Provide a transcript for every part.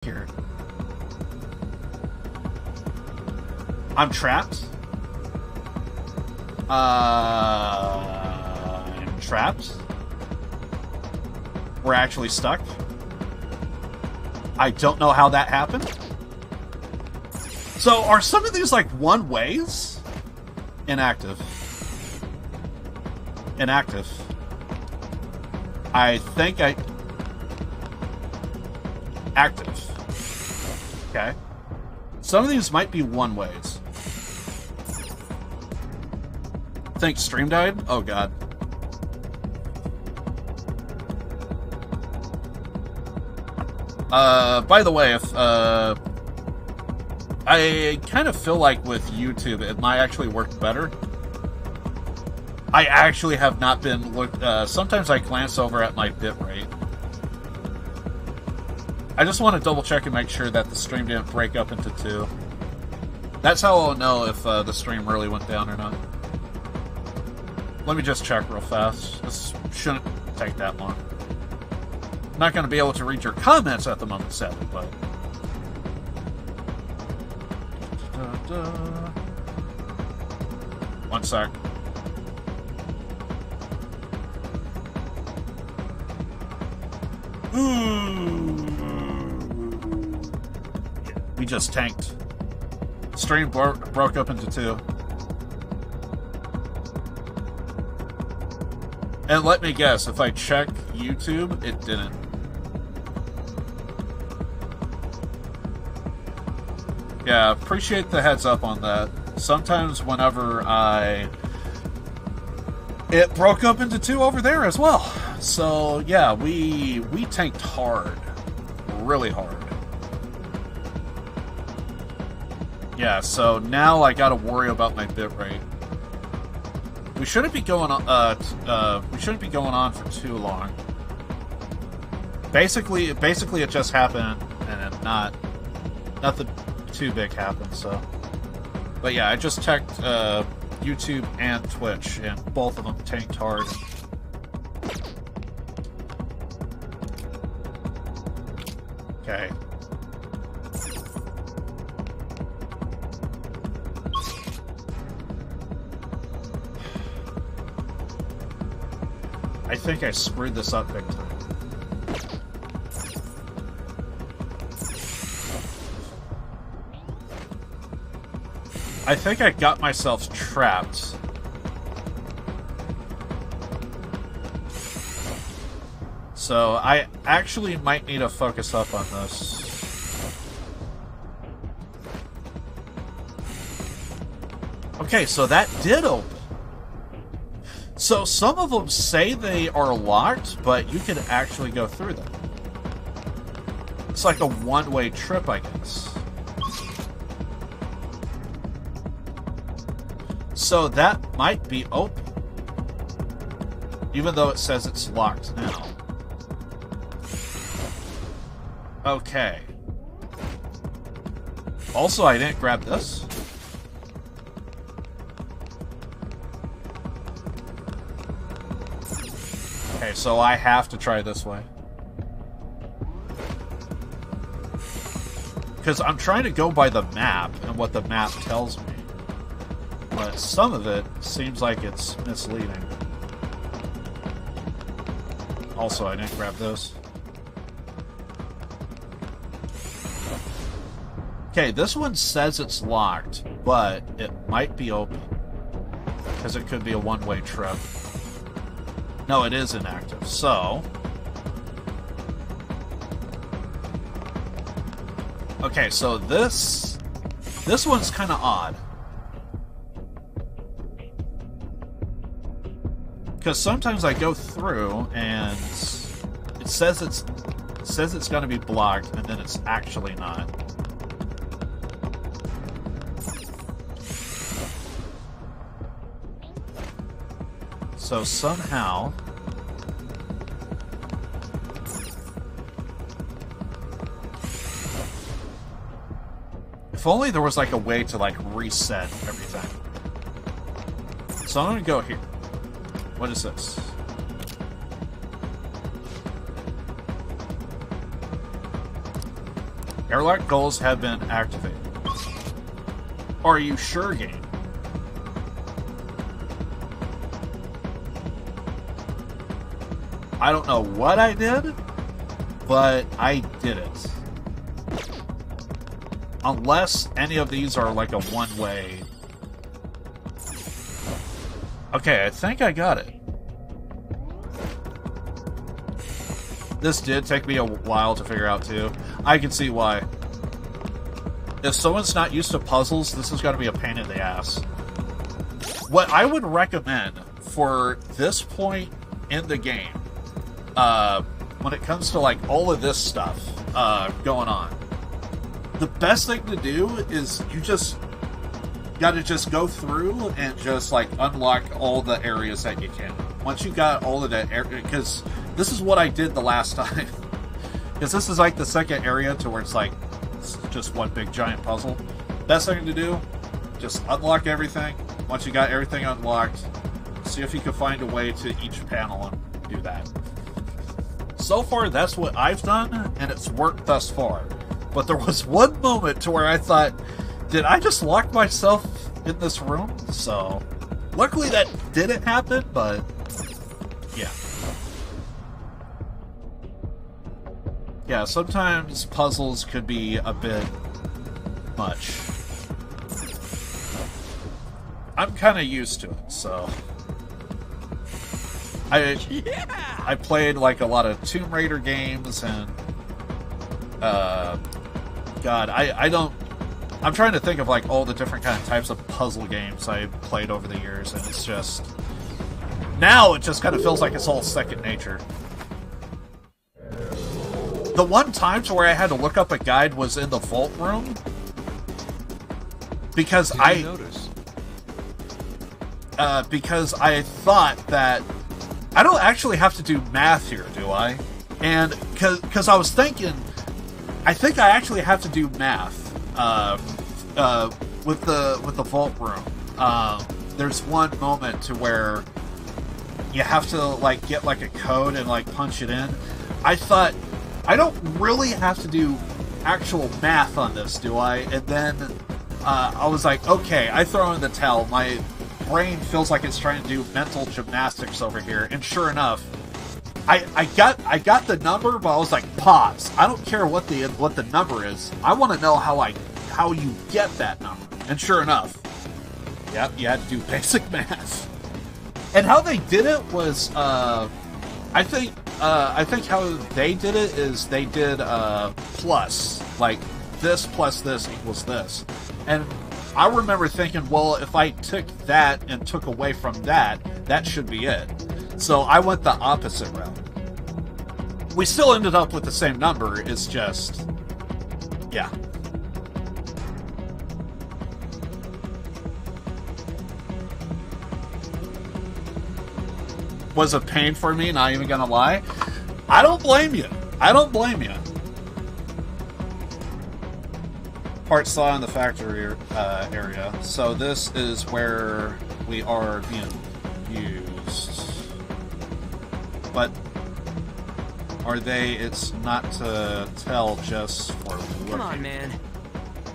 Here. I'm trapped. I'm trapped. We're actually stuck. I don't know how that happened. So, are some of these like one-ways? Inactive. Inactive. I think I... Active. Okay. Some of these might be one-ways. Think stream died? Oh, God. By the way, if, I kind of feel like with YouTube, it might actually work better. I actually have not been sometimes I glance over at my bitrate. I just want to double check and make sure that the stream didn't break up into two. That's how I'll know if the stream really went down or not. Let me just check real fast. This shouldn't take that long. I'm not going to be able to read your comments at the moment, sadly, but... One sec. We just tanked. Stream broke up into two. And let me guess, if I check YouTube, it didn't. Yeah, appreciate the heads up on that. Sometimes whenever it broke up into two over there as well. So yeah, we tanked hard. Really hard. Yeah, so now I gotta worry about my bitrate. We shouldn't be going on for too long. Basically it just happened and nothing too big happened, so. But yeah, I just checked YouTube and Twitch, and both of them tanked hard. Okay. I think I screwed this up big time. I think I got myself trapped. So I actually might need to focus up on this. Okay, so that did open. So some of them say they are locked, but you can actually go through them. It's like a one-way trip, I guess. So that might be open. Even though it says it's locked now. Okay. Also, I didn't grab this. Okay, so I have to try this way. Because I'm trying to go by the map and what the map tells me. But some of it seems like it's misleading. Also, I didn't grab this. Okay, this one says it's locked, but it might be open. Because it could be a one-way trip. No, it is inactive, so... Okay, so this one's kind of odd. Because sometimes I go through and it says it's going to be blocked, and then it's actually not. So somehow... If only there was like a way to like reset everything. So I'm going to go here. What is this? Airlock goals have been activated. Are you sure, game? I don't know what I did, but I did it. Unless any of these are like a one-way. Okay, I think I got it. This did take me a while to figure out, too. I can see why. If someone's not used to puzzles, this is going to be a pain in the ass. What I would recommend for this point in the game, when it comes to, like, all of this stuff going on, the best thing to do is you just gotta just go through and just, like, unlock all the areas that you can. Once you got all of that area, because this is what I did the last time. Because this is, like, the second area to where it's, like, it's just one big giant puzzle. Best thing to do, just unlock everything. Once you got everything unlocked, see if you can find a way to each panel and do that. So far, that's what I've done, and it's worked thus far. But there was one moment to where I thought, did I just lock myself in this room? So, luckily that didn't happen, but yeah. Yeah, sometimes puzzles could be a bit much. I'm kind of used to it, so... I played like a lot of Tomb Raider games and God, I'm trying to think of like all the different kind of types of puzzle games I've played over the years, and it's just now it just kind of feels like it's all second nature. The one time to where I had to look up a guide was in the vault room because because I thought that I don't actually have to do math here, do I? And because I was thinking, I think I actually have to do math with the vault room. There's one moment to where you have to like get like a code and like punch it in. I thought I don't really have to do actual math on this, do I? And then I was like, okay, I throw in the towel. My brain feels like it's trying to do mental gymnastics over here, and sure enough, I got the number, but I was like, pause. I don't care what the number is. I want to know how you get that number. And sure enough, yep, you had to do basic math. And how they did it was, I think how they did it is they did plus, like this plus this equals this, and I remember thinking, well, if I took that and took away from that, that should be it. So I went the opposite route. We still ended up with the same number, it's just... yeah. Was a pain for me, not even gonna lie. I don't blame you. I don't blame you. Part saw in the factory area. So this is where we are being used. But are they? It's not to tell, just for looking. Come on, man.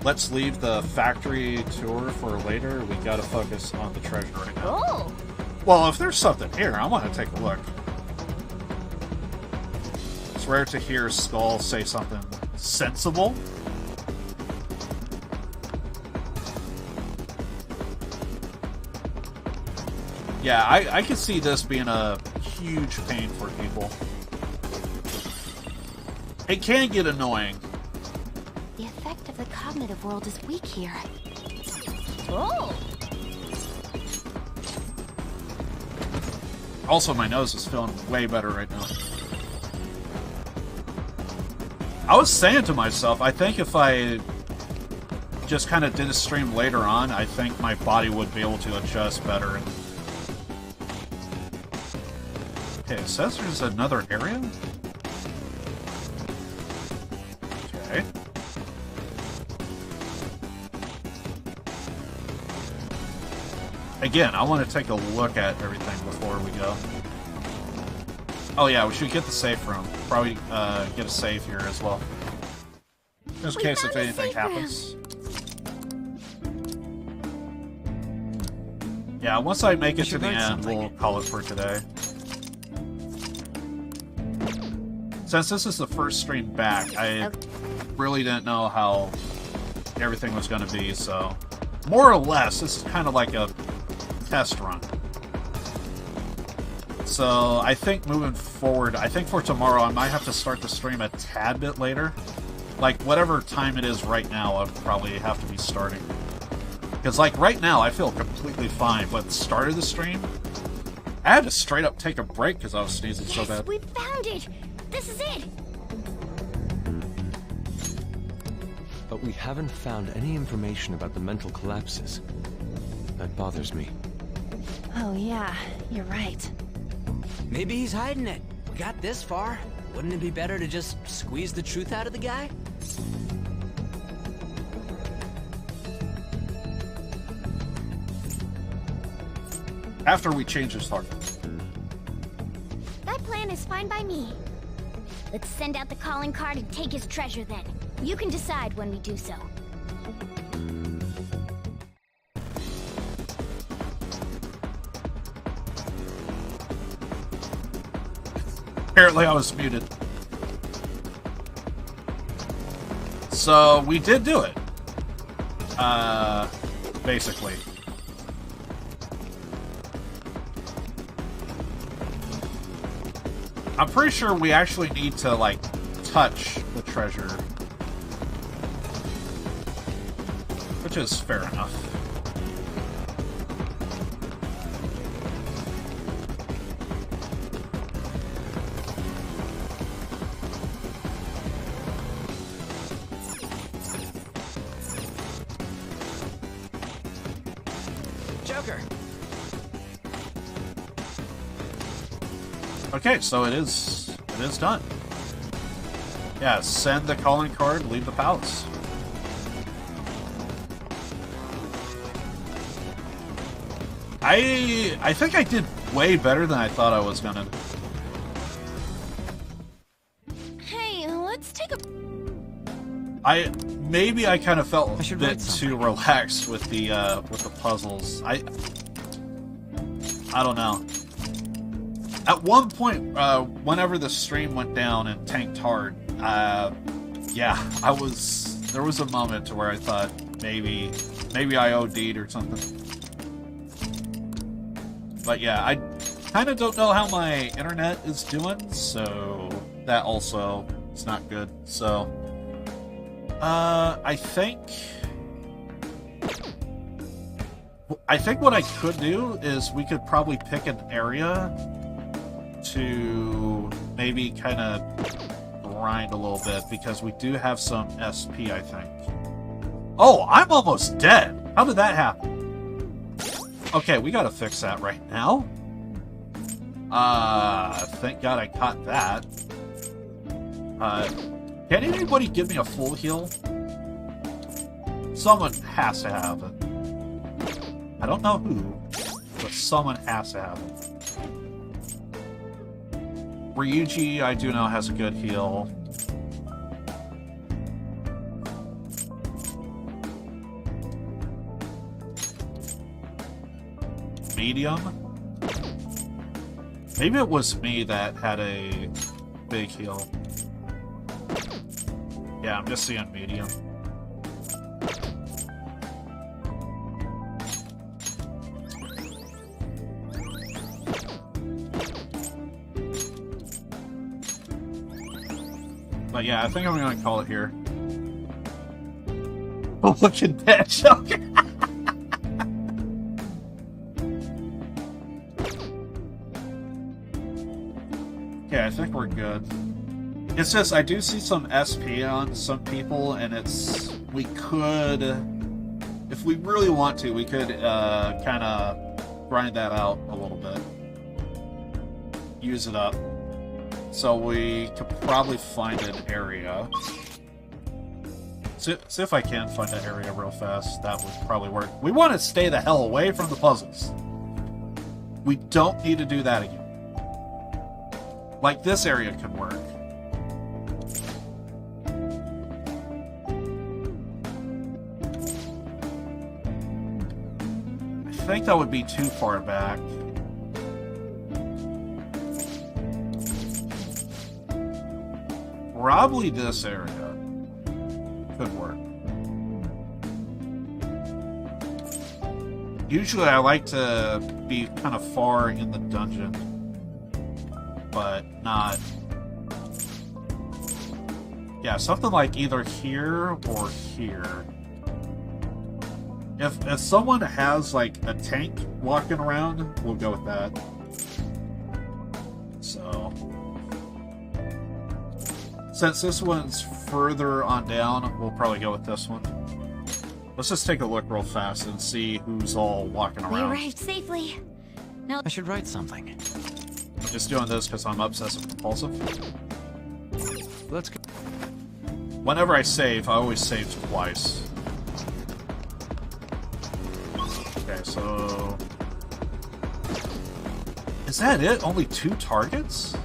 Let's leave the factory tour for later. We gotta focus on the treasure right now. Oh. Well, if there's something here, I want to take a look. It's rare to hear Skull say something sensible. Yeah, I could see this being a huge pain for people. It can get annoying. The effect of the cognitive world is weak here. Oh. Also, my nose is feeling way better right now. I was saying to myself, I think if I just kind of did a stream later on, I think my body would be able to adjust better. Okay, it says there's another area? Okay. Again, I want to take a look at everything before we go. Oh yeah, we should get the safe room. Probably get a save here as well. Just in case if anything happens. Yeah, once I make it to the end, we'll call it for today. Since this is the first stream back, I really didn't know how everything was going to be, so... More or less, this is kind of like a test run. So, I think moving forward, I think for tomorrow I might have to start the stream a tad bit later. Like, whatever time it is right now, I'll probably have to be starting. Because, like, right now, I feel completely fine, but at the start of the stream, I had to straight up take a break because I was sneezing so bad. We found it! This is it! But we haven't found any information about the mental collapses. That bothers me. Oh yeah, you're right. Maybe he's hiding it. We got this far. Wouldn't it be better to just squeeze the truth out of the guy? After we change his heart. That plan is fine by me. Let's send out the calling card and take his treasure then. You can decide when we do so. Apparently I was muted. So, we did do it. Basically. I'm pretty sure we actually need to, like, touch the treasure. Which is fair enough. Joker. Okay, so it is done. Yeah, send the calling card, leave the palace. I think I did way better than I thought I was gonna. Hey, let's take a... Maybe I kind of felt a bit too relaxed with the puzzles. I don't know. At one point, whenever the stream went down and tanked hard, yeah, there was a moment to where I thought maybe I OD'd or something. But yeah, I kind of don't know how my internet is doing, so that also is not good. So, I think what I could do is we could probably pick an area to maybe kind of grind a little bit, because we do have some SP, I think. Oh, I'm almost dead! How did that happen? Okay, we gotta fix that right now. Thank God I caught that. Can anybody give me a full heal? Someone has to have it. I don't know who, but someone has to have it. Ryuji, I do know, has a good heal. Medium? Maybe it was me that had a big heal. Yeah, I'm just seeing medium. But yeah, I think I'm gonna call it here. Oh, look at that, Joker! Okay, I think we're good. It's just, I do see some SP on some people, and we could, if we really want to, we could kind of grind that out a little bit. Use it up. So we could probably find an area. See if I can find an area real fast. That would probably work. We want to stay the hell away from the puzzles. We don't need to do that again. Like, this area could work. think that would be too far back. Probably this area could work. Usually I like to be kind of far in the dungeon, but not... Yeah, something like either here or here. If someone has like a tank walking around, we'll go with that. So, since this one's further on down, we'll probably go with this one. Let's just take a look real fast and see who's all walking We around. arrived safely. Now I should write something. I'm just doing this because I'm obsessive compulsive. Let's go. Whenever I save, I always save twice. Okay, so... Is that it? Only 2 targets?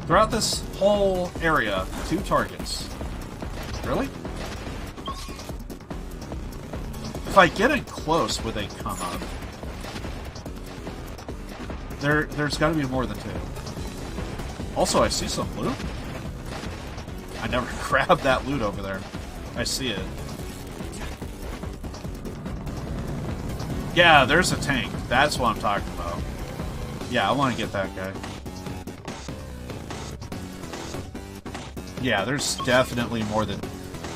Throughout this whole area, 2 targets. Really? If I get in close, would they come up? There's gotta be more than 2. Also, I see some loot. I never grabbed that loot over there. I see it. Yeah, there's a tank. That's what I'm talking about. Yeah, I want to get that guy. Yeah, there's definitely more than...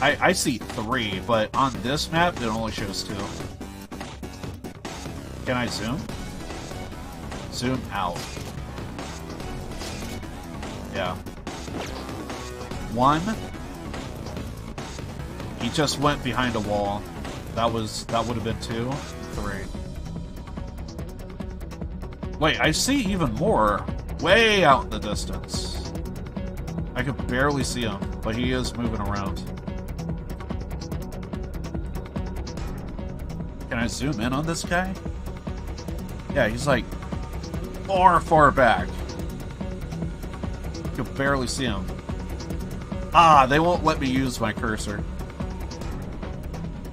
I see 3, but on this map, it only shows 2. Can I zoom? Zoom out. Yeah. 1. He just went behind a wall. That would have been 2. 3. Wait, I see even more way out in the distance. I could barely see him, but he is moving around. Can I zoom in on this guy? Yeah, he's like far back. You can barely see him. Ah, they won't let me use my cursor.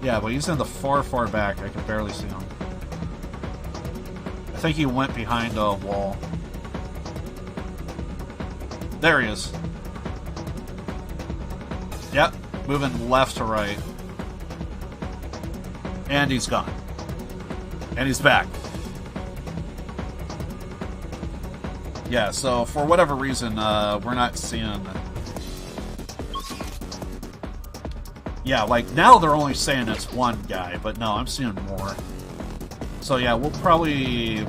Yeah, but he's in the far back. I can barely see him. I think he went behind a wall. There he is. Yep, moving left to right. And he's gone. And he's back. Yeah, so for whatever reason, we're not seeing... Yeah, like, now they're only saying it's 1 guy, but no, I'm seeing more. So yeah, we'll probably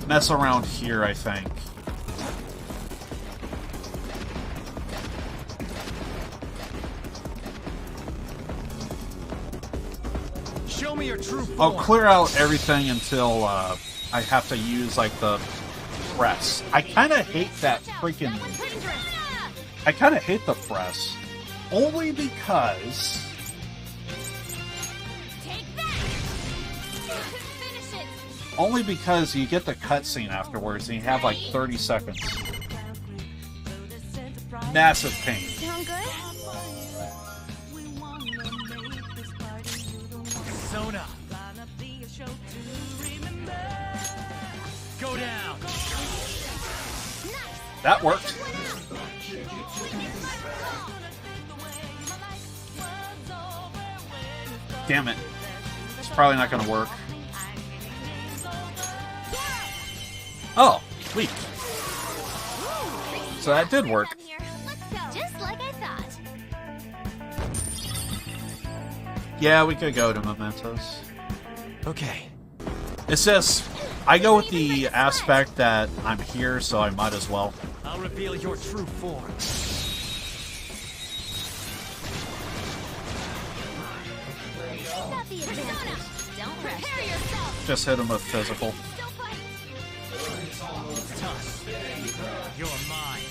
mess around here, I think. Show me your true form. I'll clear out everything until I have to use, like, the press. I kind of hate that freaking... I kind of hate the press. Only because... take that. Finish it. Only because you get the cutscene afterwards and you have, like, 30 seconds. Massive pain. Sound good? Sona. Go down. That worked. Damn it. It's probably not going to work. Oh, sweet. So that did work. Just like I thought. Yeah, we could go to Mementos. Okay. It's just, I go with the aspect that I'm here, so I might as well. I'll reveal your true form. Got the advantage. Don't rush. Prepare yourself. Just hit him with physical. Tough. You're mine.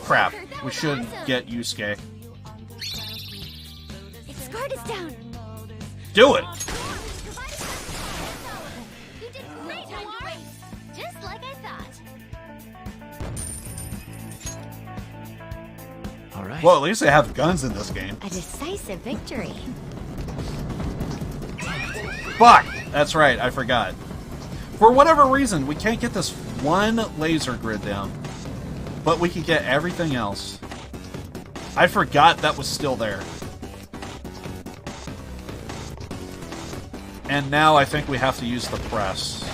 Crap. We should get Yusuke. Its guard is down. Do it! You did great, Hawaii. Just like I thought. All right. Well, at least they have guns in this game. A decisive victory. Fuck! That's right, I forgot. For whatever reason, we can't get this one laser grid down. But we can get everything else. I forgot that was still there. And now I think we have to use the press.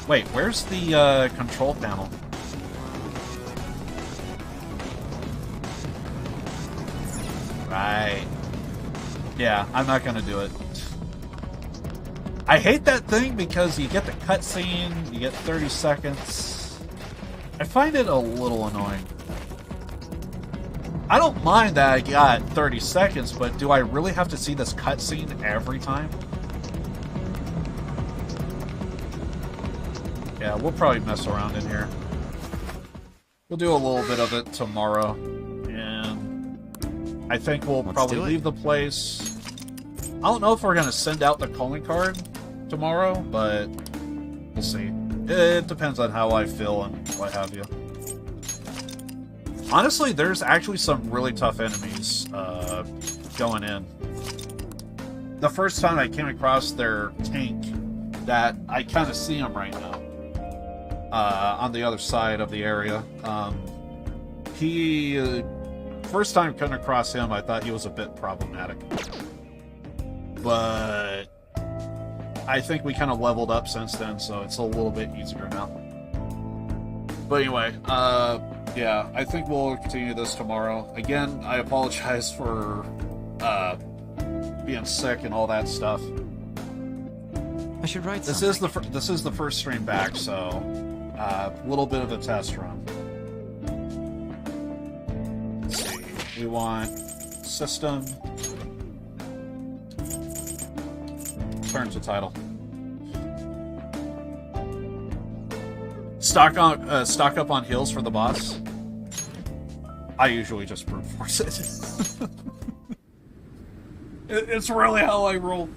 Wait, where's the control panel? Right. Yeah, I'm not gonna do it. I hate that thing because you get the cutscene, you get 30 seconds. I find it a little annoying. I don't mind that I got 30 seconds, but do I really have to see this cutscene every time? Yeah, we'll probably mess around in here. We'll do a little bit of it tomorrow. And I think we'll probably leave the place. I don't know if we're going to send out the calling card tomorrow, but we'll see. It depends on how I feel and what have you. Honestly, there's actually some really tough enemies going in. The first time I came across their tank, that I kind of see them right now. On the other side of the area. First time coming across him, I thought he was a bit problematic. But I think we kind of leveled up since then, so it's a little bit easier now. But anyway, yeah, I think we'll continue this tomorrow. Again, I apologize for being sick and all that stuff. I should write this something. This is the first stream back, so a little bit of a test run. Let's see. We want system. Turn to title. Stock up on heals for the boss. I usually just brute force it. It's really how I roll.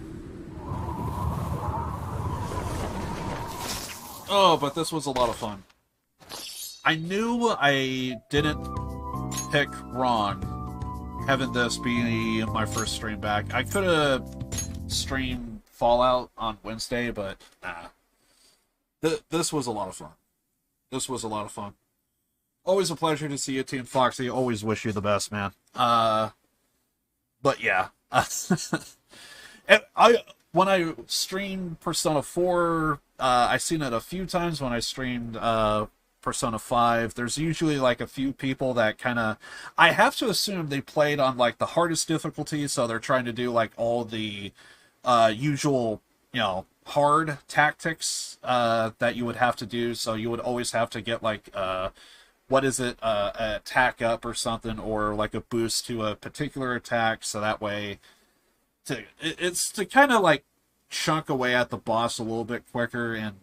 Oh, but this was a lot of fun. I knew I didn't pick wrong, having this be my first stream back. I could have streamed Fallout on Wednesday, but nah. This was a lot of fun. This was a lot of fun. Always a pleasure to see you, Team Foxy. Always wish you the best, man. But yeah. When I streamed Persona 4, I've seen it a few times when I streamed Persona 5. There's usually like a few people that kind of... I have to assume they played on like the hardest difficulty, so they're trying to do like all the usual, you know, hard tactics that you would have to do. So you would always have to get like... what is it, a attack up or something, or like a boost to a particular attack, so that way it's to kind of like chunk away at the boss a little bit quicker. And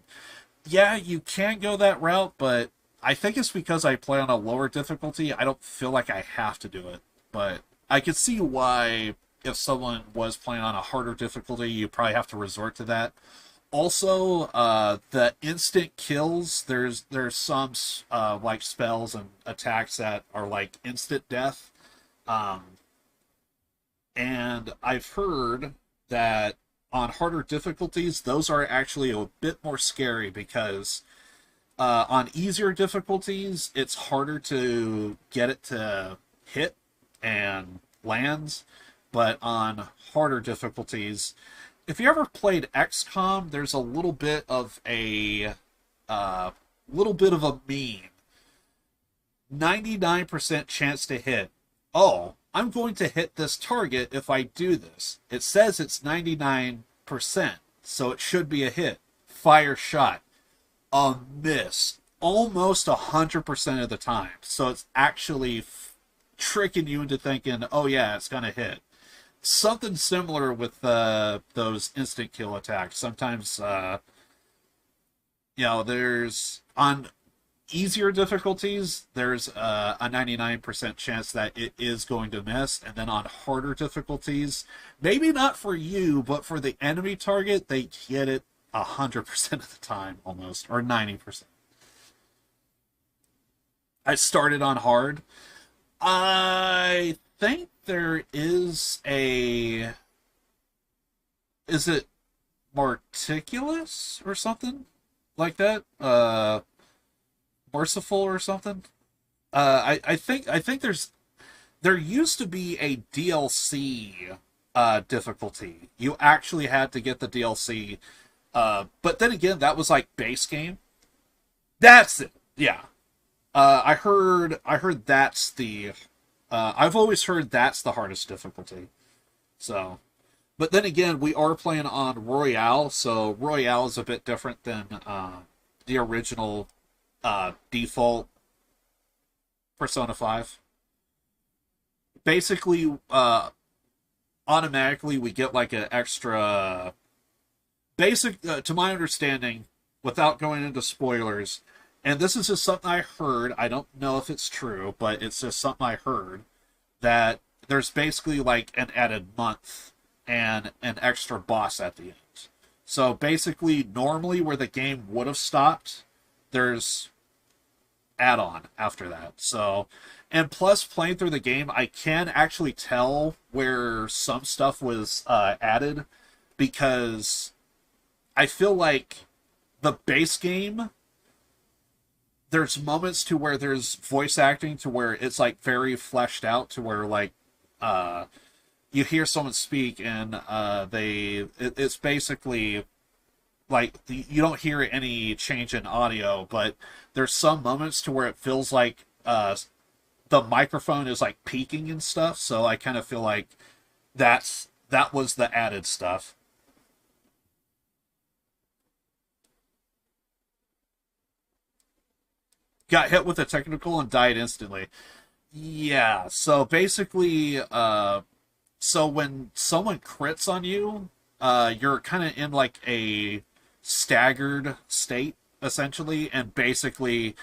yeah, you can go that route, but I think it's because I play on a lower difficulty, I don't feel like I have to do it. But I could see why, if someone was playing on a harder difficulty, you probably have to resort to that. Also, the instant kills, there's some like spells and attacks that are like instant death. And I've heard that on harder difficulties, those are actually a bit more scary because on easier difficulties, it's harder to get it to hit and lands. But on harder difficulties, if you ever played XCOM, there's a little bit of a meme. 99% chance to hit. Oh, I'm going to hit this target if I do this. It says it's 99%, so it should be a hit. Fire shot. A miss. Almost 100% of the time. So it's actually tricking you into thinking, oh yeah, it's going to hit. Something similar with those instant kill attacks. Sometimes, you know, there's on easier difficulties, there's a 99% chance that it is going to miss, and then on harder difficulties, maybe not for you, but for the enemy target, they get it 100% of the time, almost, or 90%. I started on hard. I think there is a... Is it Marticulous or something like that? Merciful or something? I think there used to be a DLC difficulty. You actually had to get the DLC, but then again, that was like base game. That's it. Yeah. I heard that's the. I've always heard that's the hardest difficulty. So, but then again, we are playing on Royale, so Royale is a bit different than the original default Persona 5. Basically, automatically we get like an extra basic, to my understanding, without going into spoilers, and this is just something I heard. I don't know if it's true, but it's just something I heard, that there's basically like an added month and an extra boss at the end. So basically, normally where the game would have stopped, there's add-on after that. So, and plus playing through the game, I can actually tell where some stuff was added, because I feel like the base game, there's moments to where there's voice acting to where it's like very fleshed out, to where like you hear someone speak and it's basically like you don't hear any change in audio, but there's some moments to where it feels like the microphone is like peaking and stuff. So I kind of feel like that was the added stuff. Got hit with a technical and died instantly. Yeah, so basically, so when someone crits on you, you're kind of in like a staggered state, essentially, and basically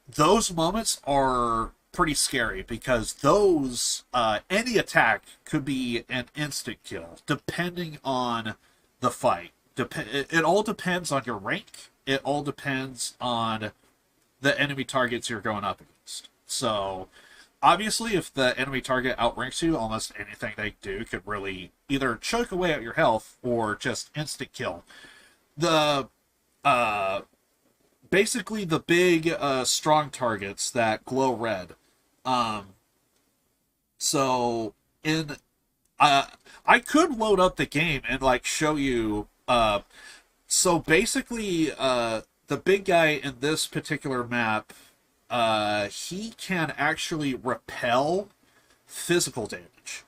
those moments are pretty scary, because those, any attack could be an instant kill, depending on the fight. It all depends on your rank. It all depends on the enemy targets you're going up against. So, obviously, if the enemy target outranks you, almost anything they do could really either choke away at your health or just instant kill. The basically the big strong targets that glow red. So in I could load up the game and like show you. So basically, the big guy in this particular map, he can actually repel physical damage.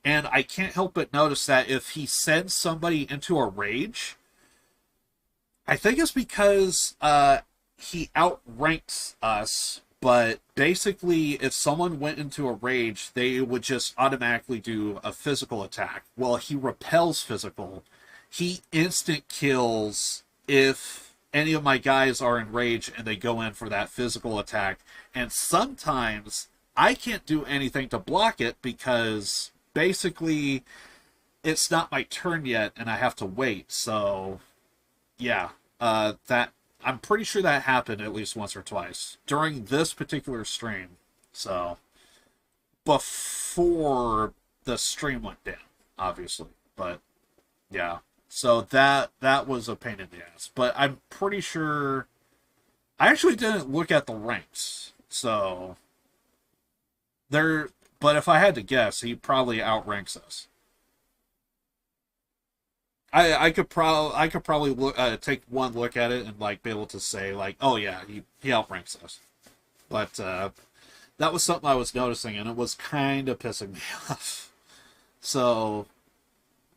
And I can't help but notice that if he sends somebody into a rage, I think it's because he outranks us, but basically if someone went into a rage, they would just automatically do a physical attack. Well, he repels physical. He instant kills if any of my guys are in rage and they go in for that physical attack. And sometimes I can't do anything to block it, because basically it's not my turn yet and I have to wait. So yeah, that I'm pretty sure that happened at least once or twice during this particular stream. So before the stream went down, obviously, but yeah. So that was a pain in the ass. But I'm pretty sure I actually didn't look at the ranks. So there, but if I had to guess, he probably outranks us. I could probably look, take one look at it and like be able to say like, oh yeah, he outranks us. But that was something I was noticing, and it was kind of pissing me off. So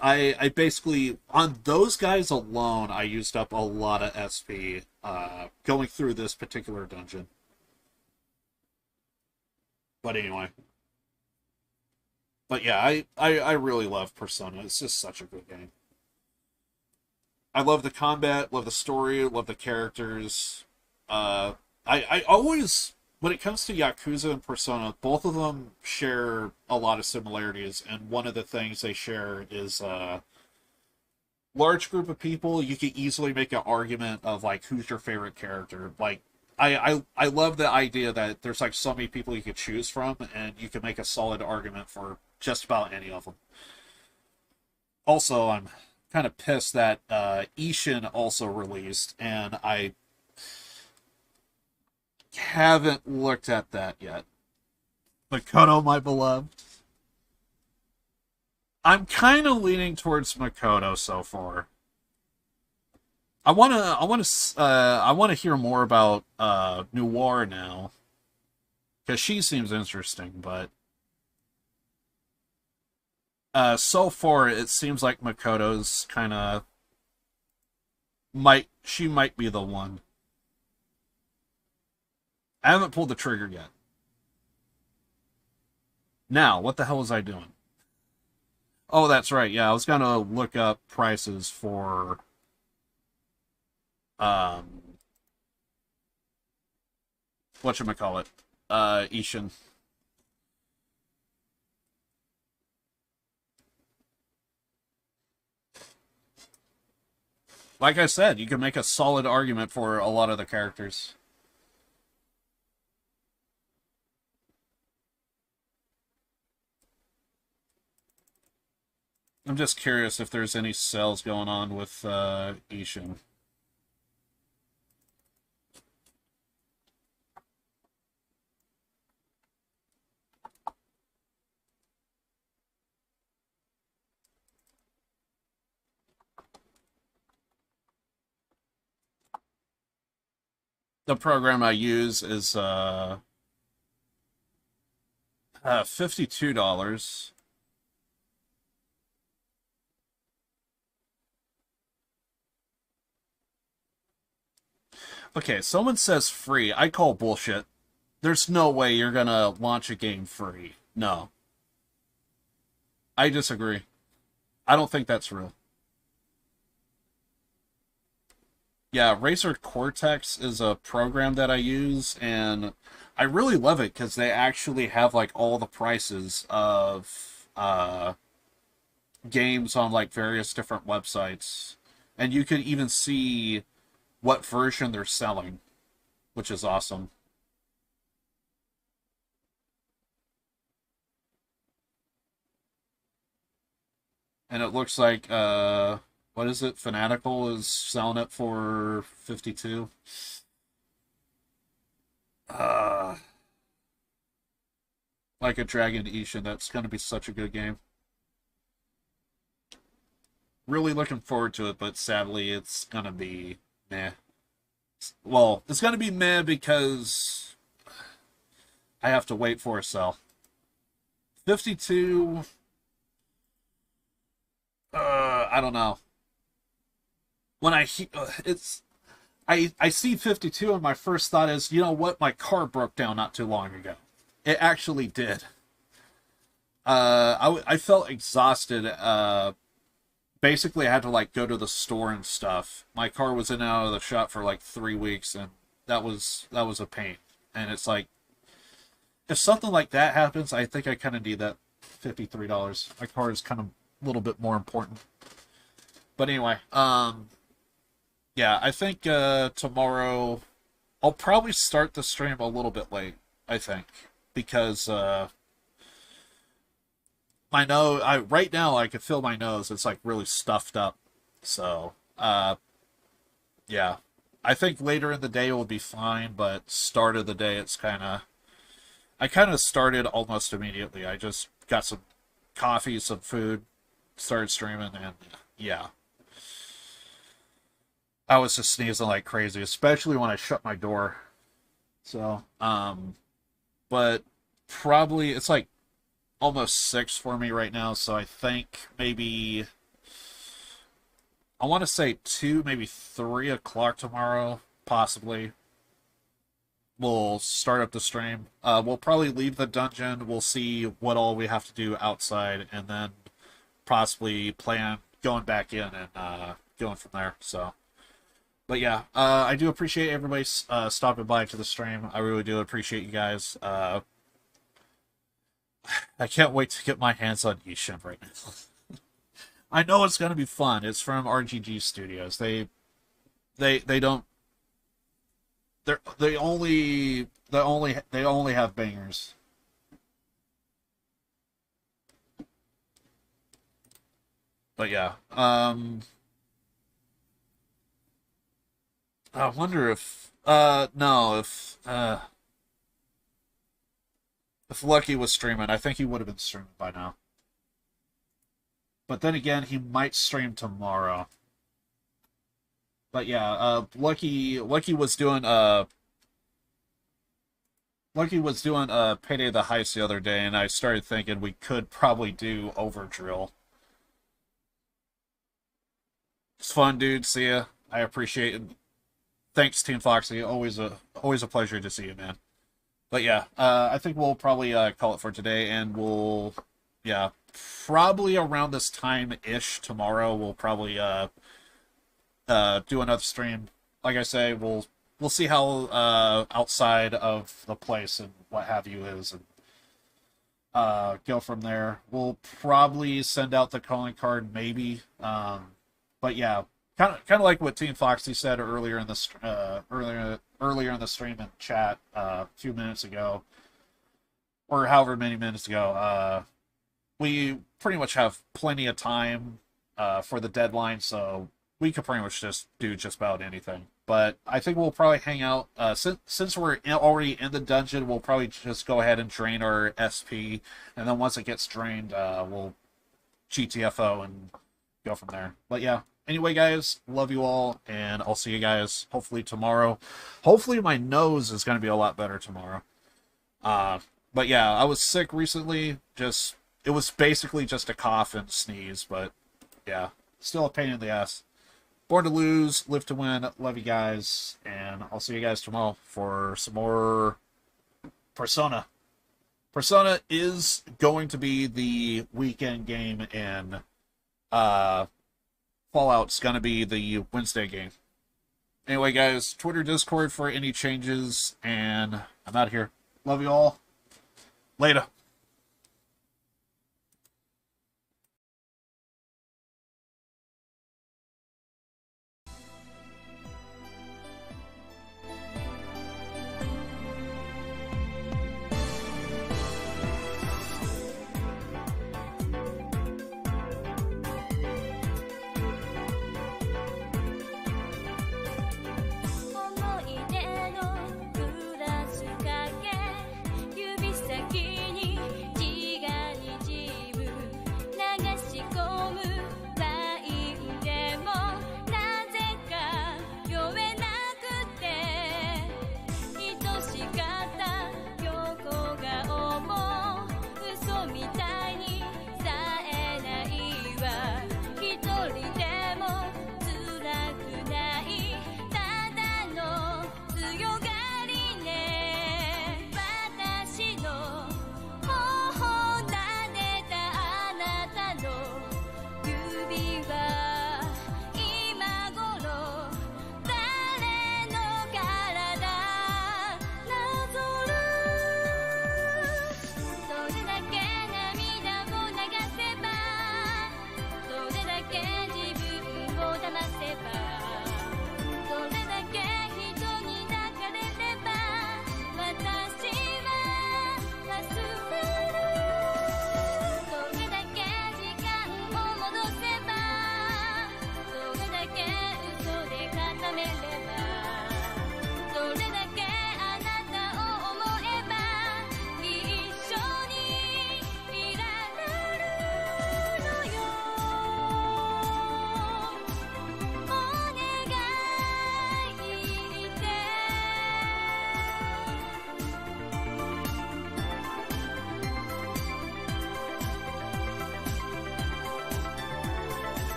I basically, on those guys alone, I used up a lot of SP going through this particular dungeon. But anyway. But yeah, I really love Persona. It's just such a good game. I love the combat, love the story, love the characters. I always, when it comes to Yakuza and Persona, both of them share a lot of similarities, and one of the things they share is large group of people. You can easily make an argument of like who's your favorite character. Like I love the idea that there's like so many people you could choose from, and you can make a solid argument for just about any of them. Also, I'm kind of pissed that Ishin also released, and I haven't looked at that yet. Makoto, my beloved. I'm kind of leaning towards Makoto so far. I wanna hear more about Noir now, because she seems interesting. But so far, it seems like Makoto's kind of might be the one. I haven't pulled the trigger yet. Now, what the hell was I doing? Oh, that's right. Yeah, I was gonna look up prices for whatchamacallit? Ishin. Like I said, you can make a solid argument for a lot of the characters. I'm just curious if there's any sales going on with Ishin. The program I use is $52. Okay, someone says free. I call bullshit. There's no way you're gonna launch a game free. No. I disagree. I don't think that's real. Yeah, Razer Cortex is a program that I use, and I really love it because they actually have like all the prices of games on like various different websites, and you could even see what version they're selling, which is awesome. And it looks like what is it? Fanatical is selling it for 52. Like a Dragon Ishin, that's gonna be such a good game. Really looking forward to it, but sadly it's gonna be meh. Well, it's gonna be meh because I have to wait for a sale. 52. I don't know. When I see 52, and my first thought is, you know what? My car broke down not too long ago. It actually did. I felt exhausted. Basically, I had to like go to the store and stuff. My car was in and out of the shop for like 3 weeks, and that was a pain. And it's like, if something like that happens, I think I kind of need that $53. My car is kind of a little bit more important. But anyway, yeah, I think tomorrow I'll probably start the stream a little bit late, I think, because my nose, right now I can feel my nose. It's like really stuffed up. So, yeah, I think later in the day will be fine, but start of the day it's I kind of started almost immediately. I just got some coffee, some food, started streaming, and yeah. I was just sneezing like crazy, especially when I shut my door. So, but probably it's like almost 6 for me right now, so I think maybe I want to say 2, maybe 3 o'clock tomorrow, possibly. We'll start up the stream. We'll probably leave the dungeon. We'll see what all we have to do outside, and then possibly plan going back in and going from there. So, but yeah, I do appreciate everybody stopping by to the stream. I really do appreciate you guys. I can't wait to get my hands on Yishin right now. I know it's gonna be fun. It's from RGG Studios. They they only have bangers. But yeah, I wonder if no, if Lucky was streaming, I think he would have been streaming by now. But then again, he might stream tomorrow. But yeah, Lucky was doing Payday the Heist the other day, and I started thinking we could probably do Overdrill. It's fun, dude. See ya. I appreciate it. Thanks, Team Foxy. Always a pleasure to see you, man. But yeah, I think we'll probably call it for today, and we'll, yeah, probably around this time-ish tomorrow, we'll probably do another stream. Like I say, we'll see how outside of the place and what have you is, and go from there. We'll probably send out the calling card, maybe. But yeah, kind of like what Team Foxy said earlier in the earlier in the stream and chat a few minutes ago, or however many minutes ago. We pretty much have plenty of time for the deadline, so we could pretty much just do just about anything. But I think we'll probably hang out since we're already in the dungeon. We'll probably just go ahead and drain our SP, and then once it gets drained, we'll GTFO and go from there. But yeah. Anyway, guys, love you all, and I'll see you guys hopefully tomorrow. Hopefully my nose is going to be a lot better tomorrow. But yeah, I was sick recently. It was basically just a cough and sneeze, but yeah, still a pain in the ass. Born to lose, live to win. Love you guys, and I'll see you guys tomorrow for some more Persona. Persona is going to be the weekend game, and Fallout's gonna be the Wednesday game. Anyway, guys, Twitter, Discord for any changes, and I'm out of here. Love you all. Later.